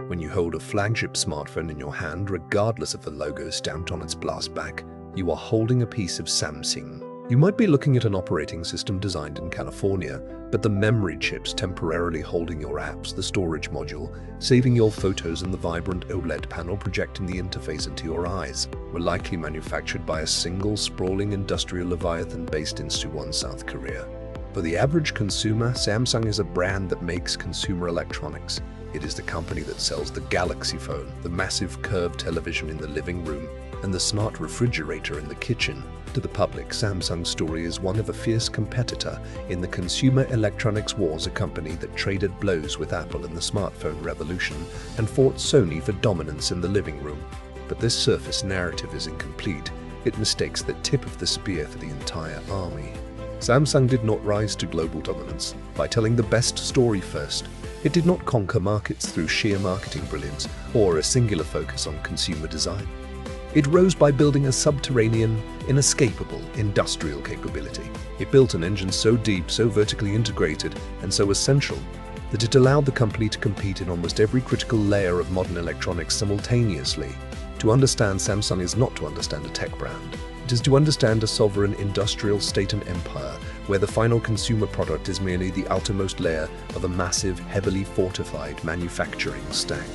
When you hold a flagship smartphone in your hand, regardless of the logo stamped on its blast back, you are holding a piece of Samsung. You might be looking at an operating system designed in California, but the memory chips temporarily holding your apps, the storage module, saving your photos, and the vibrant OLED panel projecting the interface into your eyes were likely manufactured by a single sprawling industrial leviathan based in Suwon, South Korea. For the average consumer, Samsung is a brand that makes consumer electronics. It is the company that sells the Galaxy phone, the massive curved television in the living room, and the smart refrigerator in the kitchen. To the public, Samsung's story is one of a fierce competitor in the consumer electronics wars, a company that traded blows with Apple in the smartphone revolution and fought Sony for dominance in the living room. But this surface narrative is incomplete. It mistakes the tip of the spear for the entire army. Samsung did not rise to global dominance by telling the best story first. It did not conquer markets through sheer marketing brilliance or a singular focus on consumer design. It rose by building a subterranean, inescapable industrial capability. It built an engine so deep, so vertically integrated, and so essential that it allowed the company to compete in almost every critical layer of modern electronics simultaneously. To understand Samsung is not to understand a tech brand. It is to understand a sovereign industrial state and empire, where the final consumer product is merely the outermost layer of a massive, heavily fortified manufacturing stack.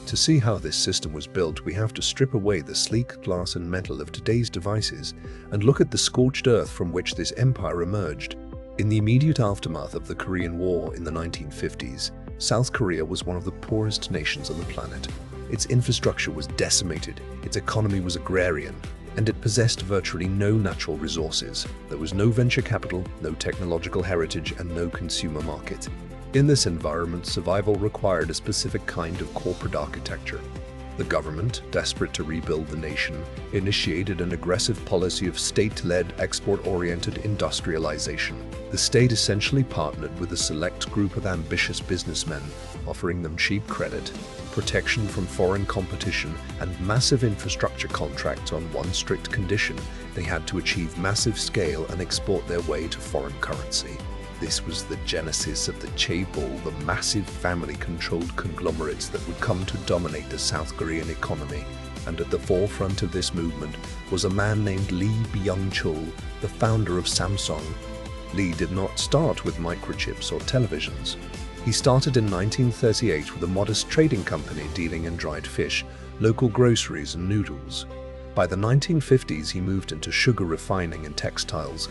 To see how this system was built, we have to strip away the sleek glass and metal of today's devices and look at the scorched earth from which this empire emerged. In the immediate aftermath of the Korean War in the 1950s, South Korea was one of the poorest nations on the planet. Its infrastructure was decimated, its economy was agrarian, and it possessed virtually no natural resources. There was no venture capital, no technological heritage, and no consumer market. In this environment, survival required a specific kind of corporate architecture. The government, desperate to rebuild the nation, initiated an aggressive policy of state-led, export-oriented industrialization. The state essentially partnered with a select group of ambitious businessmen, offering them cheap credit, protection from foreign competition, and massive infrastructure contracts on one strict condition: they had to achieve massive scale and export their way to foreign currency. This was the genesis of the Chaebol, the massive family-controlled conglomerates that would come to dominate the South Korean economy. And at the forefront of this movement was a man named Lee Byung-chul, the founder of Samsung. Lee did not start with microchips or televisions. He started in 1938 with a modest trading company dealing in dried fish, local groceries, and noodles. By the 1950s, he moved into sugar refining and textiles.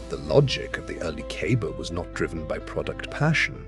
The logic of the early Chaebol was not driven by product passion.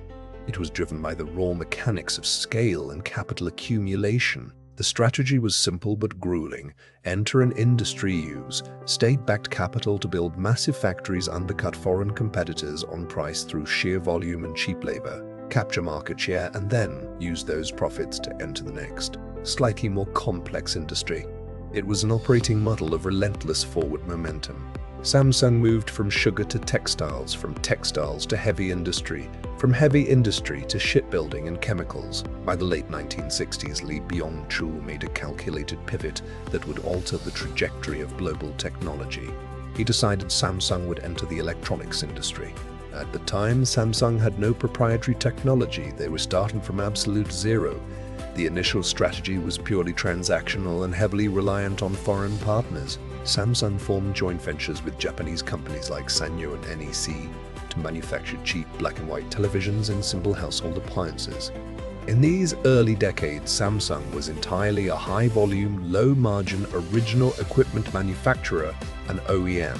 It was driven by the raw mechanics of scale and capital accumulation. The strategy was simple but grueling. Enter an industry, use state-backed capital to build massive factories, undercut foreign competitors on price through sheer volume and cheap labor, capture market share, and then use those profits to enter the next, slightly more complex industry. It was an operating model of relentless forward momentum. Samsung moved from sugar to textiles, from textiles to heavy industry, from heavy industry to shipbuilding and chemicals. By the late 1960s, Lee Byung-chul made a calculated pivot that would alter the trajectory of global technology. He decided Samsung would enter the electronics industry. At the time, Samsung had no proprietary technology. They were starting from absolute zero. The initial strategy was purely transactional and heavily reliant on foreign partners. Samsung formed joint ventures with Japanese companies like Sanyo and NEC to manufacture cheap black and white televisions and simple household appliances. In these early decades, Samsung was entirely a high-volume, low-margin, original equipment manufacturer and OEM.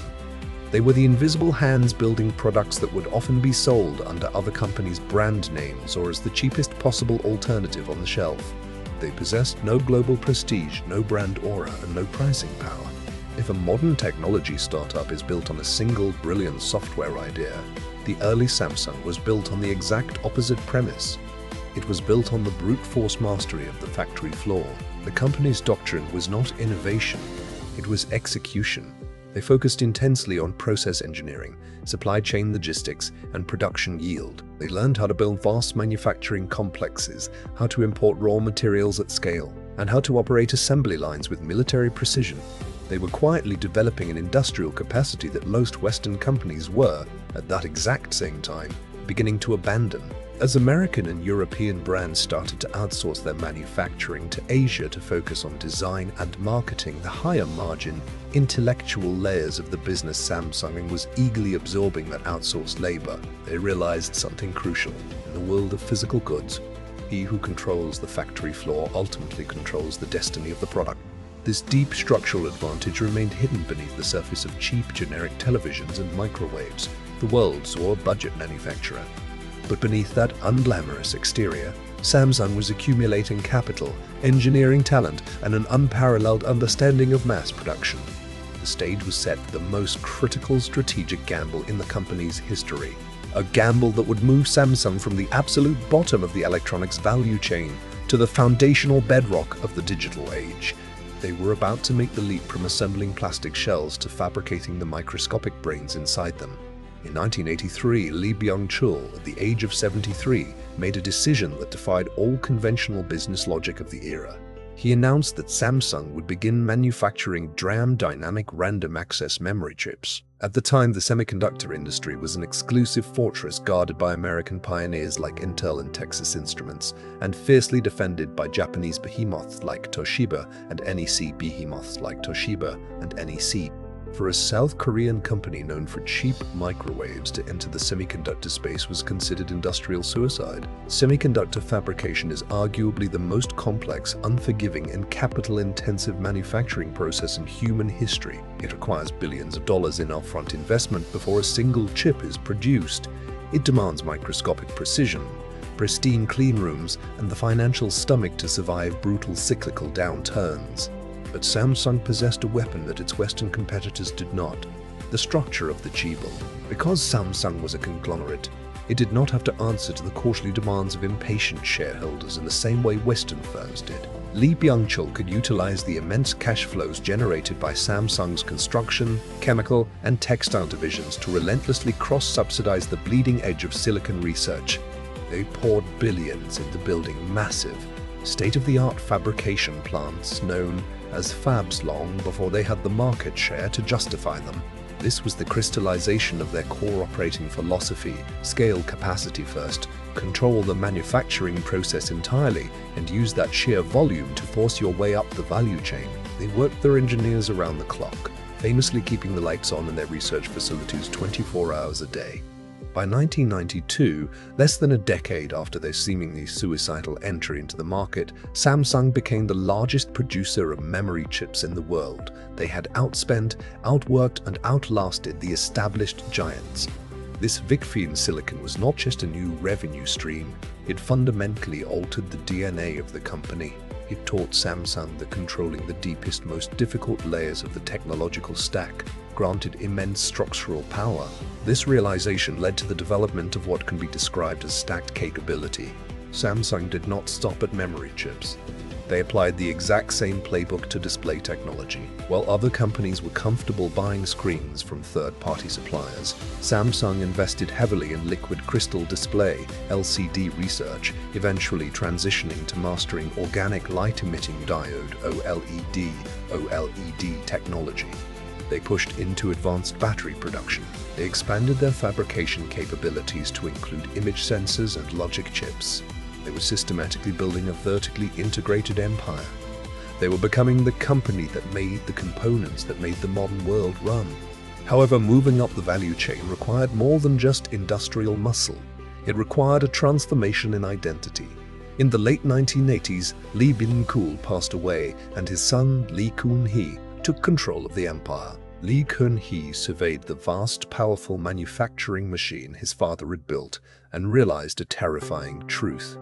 They were the invisible hands building products that would often be sold under other companies' brand names or as the cheapest possible alternative on the shelf. They possessed no global prestige, no brand aura, and no pricing power. If a modern technology startup is built on a single brilliant software idea, the early Samsung was built on the exact opposite premise. It was built on the brute force mastery of the factory floor. The company's doctrine was not innovation, it was execution. They focused intensely on process engineering, supply chain logistics, and production yield. They learned how to build vast manufacturing complexes, how to import raw materials at scale, and how to operate assembly lines with military precision. They were quietly developing an industrial capacity that most Western companies were, at that exact same time, beginning to abandon. As American and European brands started to outsource their manufacturing to Asia to focus on design and marketing, the higher margin, intellectual layers of the business, Samsung was eagerly absorbing that outsourced labor. They realized something crucial. In the world of physical goods, he who controls the factory floor ultimately controls the destiny of the product. This deep structural advantage remained hidden beneath the surface of cheap generic televisions and microwaves. The world saw a budget manufacturer. But beneath that unglamorous exterior, Samsung was accumulating capital, engineering talent, and an unparalleled understanding of mass production. The stage was set for the most critical strategic gamble in the company's history. A gamble that would move Samsung from the absolute bottom of the electronics value chain to the foundational bedrock of the digital age. They were about to make the leap from assembling plastic shells to fabricating the microscopic brains inside them. In 1983, Lee Byung-chul, at the age of 73, made a decision that defied all conventional business logic of the era. He announced that Samsung would begin manufacturing DRAM dynamic random access memory chips. At the time, the semiconductor industry was an exclusive fortress guarded by American pioneers like Intel and Texas Instruments, and fiercely defended by Japanese behemoths like Toshiba and NEC behemoths like Toshiba and NEC. For a South Korean company known for cheap microwaves to enter the semiconductor space was considered industrial suicide. Semiconductor fabrication is arguably the most complex, unforgiving, and capital-intensive manufacturing process in human history. It requires billions of dollars in upfront investment before a single chip is produced. It demands microscopic precision, pristine clean rooms, and the financial stomach to survive brutal cyclical downturns. But Samsung possessed a weapon that its Western competitors did not: the structure of the Chaebol. Because Samsung was a conglomerate, it did not have to answer to the costly demands of impatient shareholders in the same way Western firms did. Lee Byung-chul could utilize the immense cash flows generated by Samsung's construction, chemical, and textile divisions to relentlessly cross-subsidize the bleeding edge of silicon research. They poured billions into building massive, state-of-the-art fabrication plants known as fabs long before they had the market share to justify them. This was the crystallization of their core operating philosophy: scale capacity first, control the manufacturing process entirely, and use that sheer volume to force your way up the value chain. They worked their engineers around the clock, famously keeping the lights on in their research facilities 24 hours a day. By 1992, less than a decade after their seemingly suicidal entry into the market, Samsung became the largest producer of memory chips in the world. They had outspent, outworked, and outlasted the established giants. This VIC-Fiend silicon was not just a new revenue stream, it fundamentally altered the DNA of the company. It taught Samsung that controlling the deepest, most difficult layers of the technological stack granted immense structural power. This realization led to the development of what can be described as stacked capability. Samsung did not stop at memory chips. They applied the exact same playbook to display technology. While other companies were comfortable buying screens from third-party suppliers, Samsung invested heavily in liquid crystal display (LCD) research, eventually transitioning to mastering organic light-emitting diode (OLED) technology. They pushed into advanced battery production. They expanded their fabrication capabilities to include image sensors and logic chips. They were systematically building a vertically integrated empire. They were becoming the company that made the components that made the modern world run. However, moving up the value chain required more than just industrial muscle. It required a transformation in identity. In the late 1980s, Lee Byung-chul passed away, and his son, Lee Kun-hee, took control of the empire. Lee Kun-hee surveyed the vast, powerful manufacturing machine his father had built and realized a terrifying truth.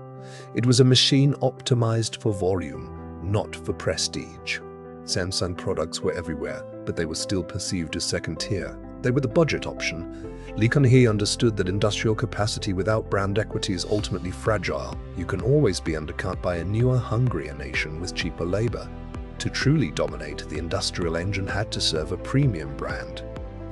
It was a machine optimized for volume, not for prestige. Samsung products were everywhere, but they were still perceived as second tier. They were the budget option. Lee Kun-hee understood that industrial capacity without brand equity is ultimately fragile. You can always be undercut by a newer, hungrier nation with cheaper labor. To truly dominate, the industrial engine had to serve a premium brand.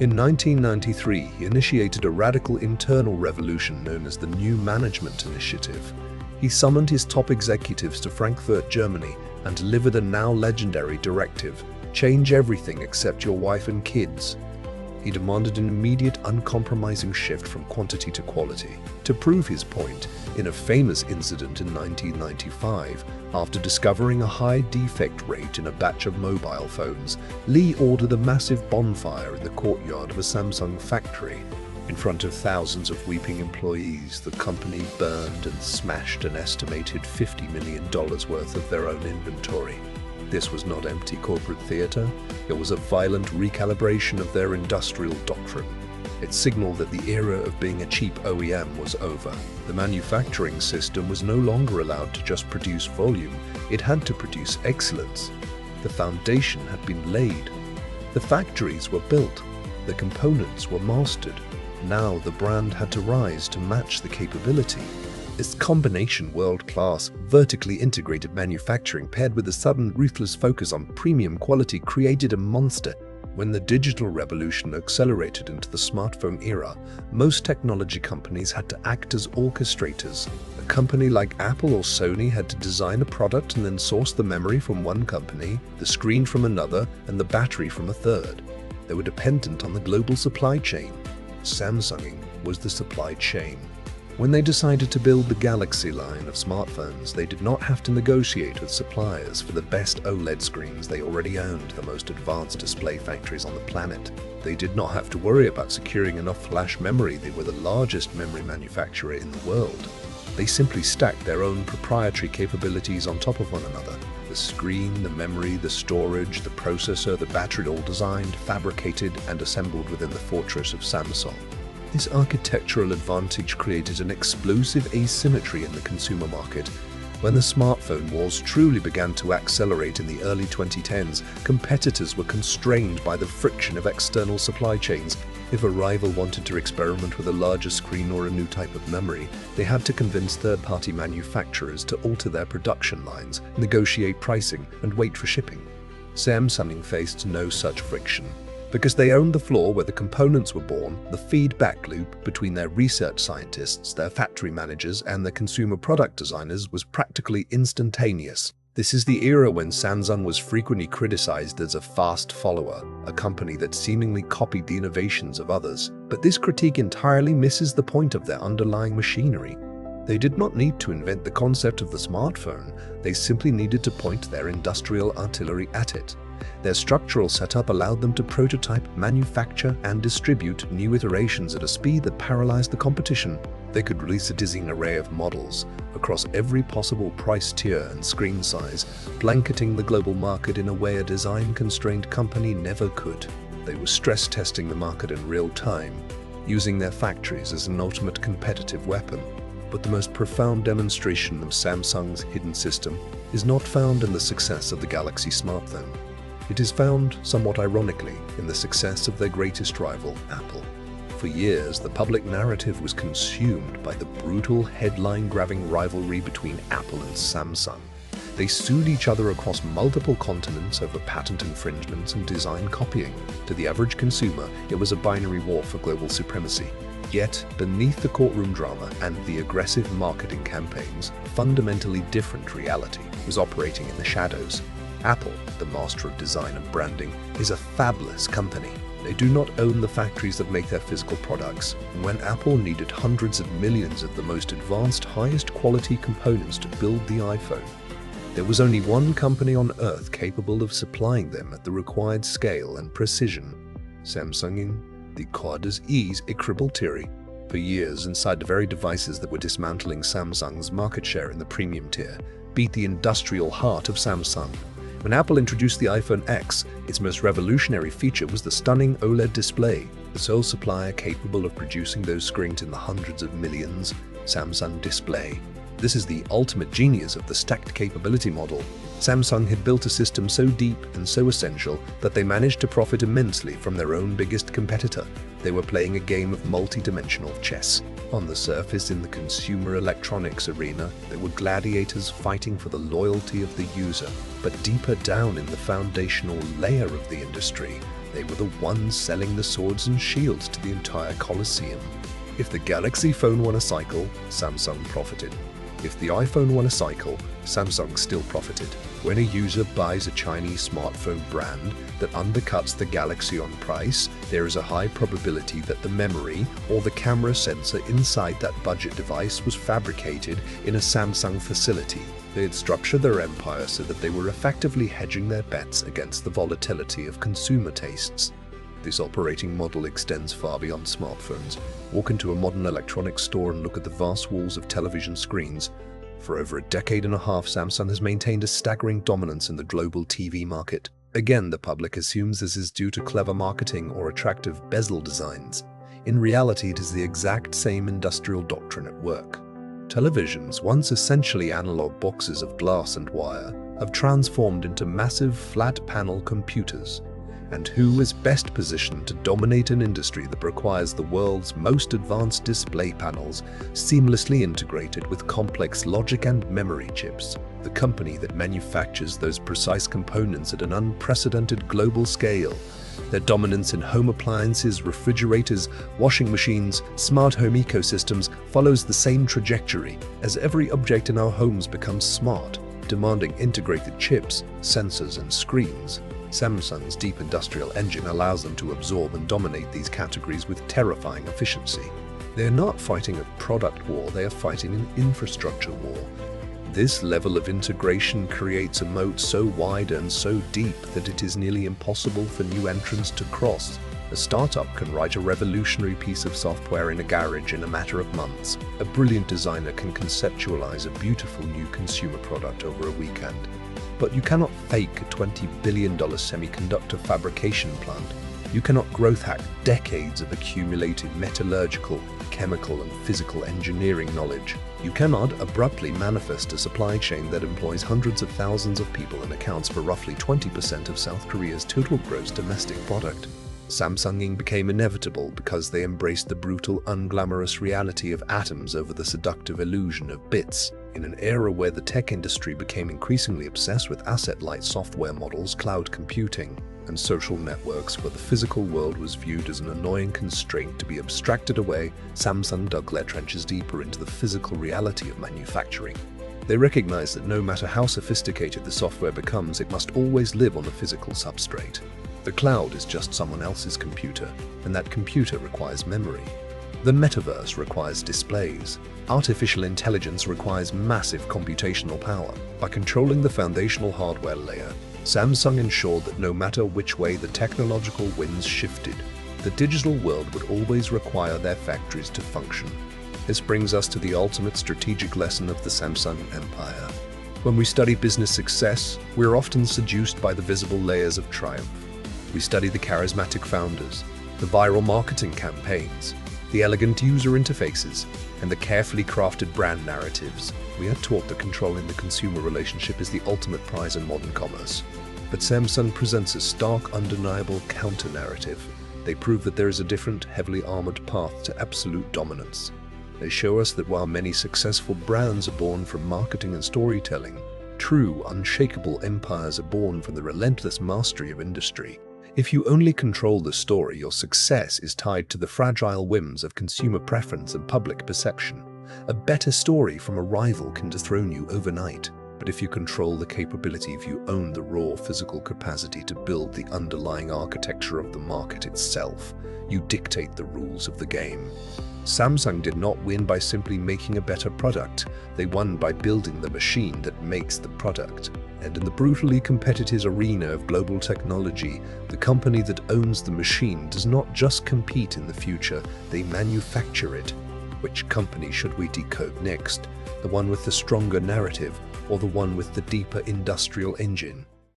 In 1993, he initiated a radical internal revolution known as the New Management Initiative. He summoned his top executives to Frankfurt, Germany, and delivered a now legendary directive: change everything except your wife and kids. He demanded an immediate, uncompromising shift from quantity to quality. To prove his point, in a famous incident in 1995, after discovering a high defect rate in a batch of mobile phones, Lee ordered a massive bonfire in the courtyard of a Samsung factory. In front of thousands of weeping employees, the company burned and smashed an estimated $50 million worth of their own inventory. This was not empty corporate theater, it was a violent recalibration of their industrial doctrine. It signaled that the era of being a cheap OEM was over. The manufacturing system was no longer allowed to just produce volume, it had to produce excellence. The foundation had been laid. The factories were built. The components were mastered. Now the brand had to rise to match the capability. This combination world-class, vertically integrated manufacturing paired with a sudden, ruthless focus on premium quality created a monster. When the digital revolution accelerated into the smartphone era, most technology companies had to act as orchestrators. A company like Apple or Sony had to design a product and then source the memory from one company, the screen from another, and the battery from a third. They were dependent on the global supply chain. Samsung was the supply chain. When they decided to build the Galaxy line of smartphones, they did not have to negotiate with suppliers for the best OLED screens. They already owned the most advanced display factories on the planet. They did not have to worry about securing enough flash memory. They were the largest memory manufacturer in the world. They simply stacked their own proprietary capabilities on top of one another. The screen, the memory, the storage, the processor, the battery, all designed, fabricated, and assembled within the fortress of Samsung. This architectural advantage created an explosive asymmetry in the consumer market. When the smartphone wars truly began to accelerate in the early 2010s, competitors were constrained by the friction of external supply chains. If a rival wanted to experiment with a larger screen or a new type of memory, they had to convince third-party manufacturers to alter their production lines, negotiate pricing, and wait for shipping. Samsung faced no such friction. Because they owned the floor where the components were born, the feedback loop between their research scientists, their factory managers, and their consumer product designers was practically instantaneous. This is the era when Samsung was frequently criticized as a fast follower, a company that seemingly copied the innovations of others. But this critique entirely misses the point of their underlying machinery. They did not need to invent the concept of the smartphone, they simply needed to point their industrial artillery at it. Their structural setup allowed them to prototype, manufacture, and distribute new iterations at a speed that paralyzed the competition. They could release a dizzying array of models across every possible price tier and screen size, blanketing the global market in a way a design-constrained company never could. They were stress-testing the market in real time, using their factories as an ultimate competitive weapon. But the most profound demonstration of Samsung's hidden system is not found in the success of the Galaxy smartphone. It is found, somewhat ironically, in the success of their greatest rival, Apple. For years, the public narrative was consumed by the brutal, headline-grabbing rivalry between Apple and Samsung. They sued each other across multiple continents over patent infringements and design copying. To the average consumer, it was a binary war for global supremacy. Yet, beneath the courtroom drama and the aggressive marketing campaigns, a fundamentally different reality was operating in the shadows. Apple, the master of design and branding, is a fabless company. They do not own the factories that make their physical products. When Apple needed hundreds of millions of the most advanced, highest quality components to build the iPhone, there was only one company on Earth capable of supplying them at the required scale and precision: Samsung. Decoded's inescapable theory. For years, inside the very devices that were dismantling Samsung's market share in the premium tier, beat the industrial heart of Samsung. When Apple introduced the iPhone X, its most revolutionary feature was the stunning OLED display. The sole supplier capable of producing those screens in the hundreds of millions, Samsung Display. This is the ultimate genius of the stacked capability model. Samsung had built a system so deep and so essential that they managed to profit immensely from their own biggest competitor. They were playing a game of multi-dimensional chess. On the surface, in the consumer electronics arena, there were gladiators fighting for the loyalty of the user. But deeper down in the foundational layer of the industry, they were the ones selling the swords and shields to the entire Colosseum. If the Galaxy phone won a cycle, Samsung profited. If the iPhone won a cycle, Samsung still profited. When a user buys a Chinese smartphone brand that undercuts the Galaxy on price, there is a high probability that the memory or the camera sensor inside that budget device was fabricated in a Samsung facility. They had structured their empire so that they were effectively hedging their bets against the volatility of consumer tastes. This operating model extends far beyond smartphones. Walk into a modern electronics store and look at the vast walls of television screens. For over a decade and a half, Samsung has maintained a staggering dominance in the global TV market. Again, the public assumes this is due to clever marketing or attractive bezel designs. In reality, it is the exact same industrial doctrine at work. Televisions, once essentially analog boxes of glass and wire, have transformed into massive flat-panel computers. And who is best positioned to dominate an industry that requires the world's most advanced display panels seamlessly integrated with complex logic and memory chips? The company that manufactures those precise components at an unprecedented global scale. Their dominance in home appliances, refrigerators, washing machines, smart home ecosystems follows the same trajectory as every object in our homes becomes smart, demanding integrated chips, sensors, and screens. Samsung's deep industrial engine allows them to absorb and dominate these categories with terrifying efficiency. They are not fighting a product war, they are fighting an infrastructure war. This level of integration creates a moat so wide and so deep that it is nearly impossible for new entrants to cross. A startup can write a revolutionary piece of software in a garage in a matter of months. A brilliant designer can conceptualize a beautiful new consumer product over a weekend. But you cannot fake a $20 billion semiconductor fabrication plant. You cannot growth hack decades of accumulated metallurgical, chemical, and physical engineering knowledge. You cannot abruptly manifest a supply chain that employs hundreds of thousands of people and accounts for roughly 20% of South Korea's total gross domestic product. Samsung became inevitable because they embraced the brutal, unglamorous reality of atoms over the seductive illusion of bits. In an era where the tech industry became increasingly obsessed with asset-light software models, cloud computing, and social networks where the physical world was viewed as an annoying constraint to be abstracted away, Samsung dug their trenches deeper into the physical reality of manufacturing. They recognized that no matter how sophisticated the software becomes, it must always live on a physical substrate. The cloud is just someone else's computer, and that computer requires memory. The metaverse requires displays. Artificial intelligence requires massive computational power. By controlling the foundational hardware layer, Samsung ensured that no matter which way the technological winds shifted, the digital world would always require their factories to function. This brings us to the ultimate strategic lesson of the Samsung empire. When we study business success, we're often seduced by the visible layers of triumph. We study the charismatic founders, the viral marketing campaigns, the elegant user interfaces, and the carefully crafted brand narratives. We are taught that controlling the consumer relationship is the ultimate prize in modern commerce. But Samsung presents a stark, undeniable counter-narrative. They prove that there is a different, heavily armored path to absolute dominance. They show us that while many successful brands are born from marketing and storytelling, true, unshakable empires are born from the relentless mastery of industry. If you only control the story, your success is tied to the fragile whims of consumer preference and public perception. A better story from a rival can dethrone you overnight. But if you control the capability, if you own the raw physical capacity to build the underlying architecture of the market itself, you dictate the rules of the game. Samsung did not win by simply making a better product. They won by building the machine that makes the product. And in the brutally competitive arena of global technology, the company that owns the machine does not just compete in the future, they manufacture it. Which company should we decode next? The one with the stronger narrative, or the one with the deeper industrial engine?